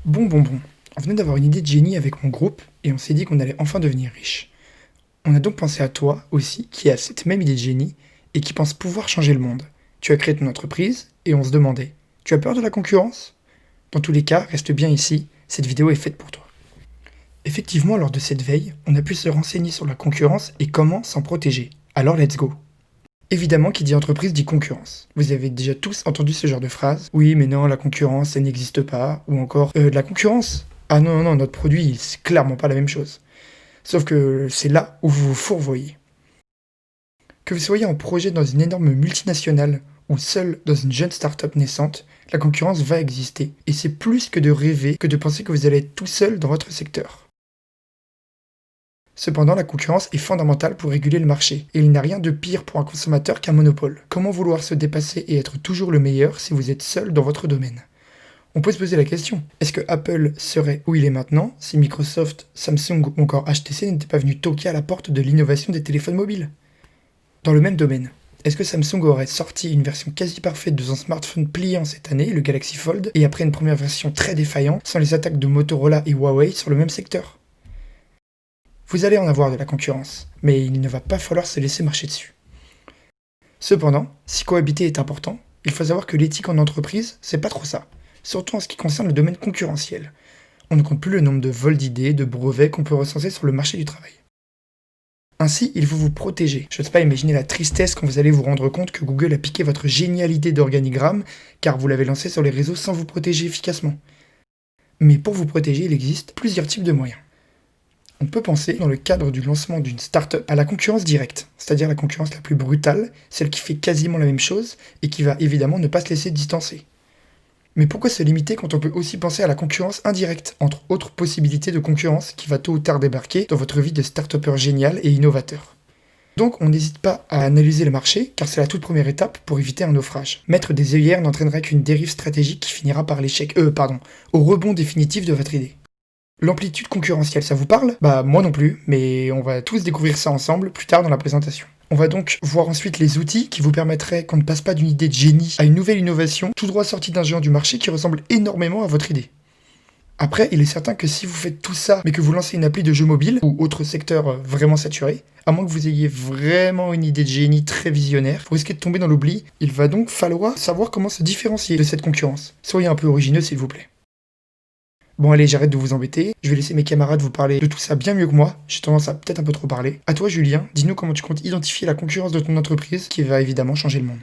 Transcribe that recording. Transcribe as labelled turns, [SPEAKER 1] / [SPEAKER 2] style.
[SPEAKER 1] Bon. On venait d'avoir une idée de génie avec mon groupe et on s'est dit qu'on allait enfin devenir riche. On a donc pensé à toi aussi, qui a cette même idée de génie et qui pense pouvoir changer le monde. Tu as créé ton entreprise et on se demandait, tu as peur de la concurrence? Dans tous les cas, reste bien ici, cette vidéo est faite pour toi. Effectivement, lors de cette veille, on a pu se renseigner sur la concurrence et comment s'en protéger. Alors let's go! Évidemment, qui dit entreprise dit concurrence. Vous avez déjà tous entendu ce genre de phrase. Oui, mais non, la concurrence, ça n'existe pas. Ou encore, de la concurrence? Ah non, notre produit, c'est clairement pas la même chose. Sauf que c'est là où vous vous fourvoyez. Que vous soyez en projet dans une énorme multinationale ou seul dans une jeune start-up naissante, la concurrence va exister. Et c'est plus que de rêver que de penser que vous allez être tout seul dans votre secteur. Cependant, la concurrence est fondamentale pour réguler le marché, et il n'y a rien de pire pour un consommateur qu'un monopole. Comment vouloir se dépasser et être toujours le meilleur si vous êtes seul dans votre domaine? On peut se poser la question, est-ce que Apple serait où il est maintenant si Microsoft, Samsung ou encore HTC n'étaient pas venus toquer à la porte de l'innovation des téléphones mobiles? Dans le même domaine, est-ce que Samsung aurait sorti une version quasi parfaite de son smartphone pliant cette année, le Galaxy Fold, et après une première version très défaillante, sans les attaques de Motorola et Huawei sur le même secteur? Vous allez en avoir de la concurrence, mais il ne va pas falloir se laisser marcher dessus. Cependant, si cohabiter est important, il faut savoir que l'éthique en entreprise, c'est pas trop ça, surtout en ce qui concerne le domaine concurrentiel. On ne compte plus le nombre de vols d'idées, de brevets qu'on peut recenser sur le marché du travail. Ainsi, il faut vous protéger. Je n'ose pas imaginer la tristesse quand vous allez vous rendre compte que Google a piqué votre géniale idée d'organigramme, car vous l'avez lancé sur les réseaux sans vous protéger efficacement. Mais pour vous protéger, il existe plusieurs types de moyens. On peut penser, dans le cadre du lancement d'une start-up, à la concurrence directe, c'est-à-dire la concurrence la plus brutale, celle qui fait quasiment la même chose et qui va évidemment ne pas se laisser distancer. Mais pourquoi se limiter quand on peut aussi penser à la concurrence indirecte, entre autres possibilités de concurrence qui va tôt ou tard débarquer dans votre vie de start-upper génial et innovateur? Donc on n'hésite pas à analyser le marché, car c'est la toute première étape pour éviter un naufrage. Mettre des œillères n'entraînerait qu'une dérive stratégique qui finira par au rebond définitif de votre idée. L'amplitude concurrentielle, ça vous parle? Bah moi non plus, mais on va tous découvrir ça ensemble plus tard dans la présentation. On va donc voir ensuite les outils qui vous permettraient qu'on ne passe pas d'une idée de génie à une nouvelle innovation tout droit sortie d'un géant du marché qui ressemble énormément à votre idée. Après, il est certain que si vous faites tout ça, mais que vous lancez une appli de jeu mobile ou autre secteur vraiment saturé, à moins que vous ayez vraiment une idée de génie très visionnaire, vous risquez de tomber dans l'oubli. Il va donc falloir savoir comment se différencier de cette concurrence. Soyez un peu origineux s'il vous plaît. Bon allez, j'arrête de vous embêter, je vais laisser mes camarades vous parler de tout ça bien mieux que moi, j'ai tendance à peut-être un peu trop parler. À toi Julien, dis-nous comment tu comptes identifier la concurrence de ton entreprise qui va évidemment changer le monde.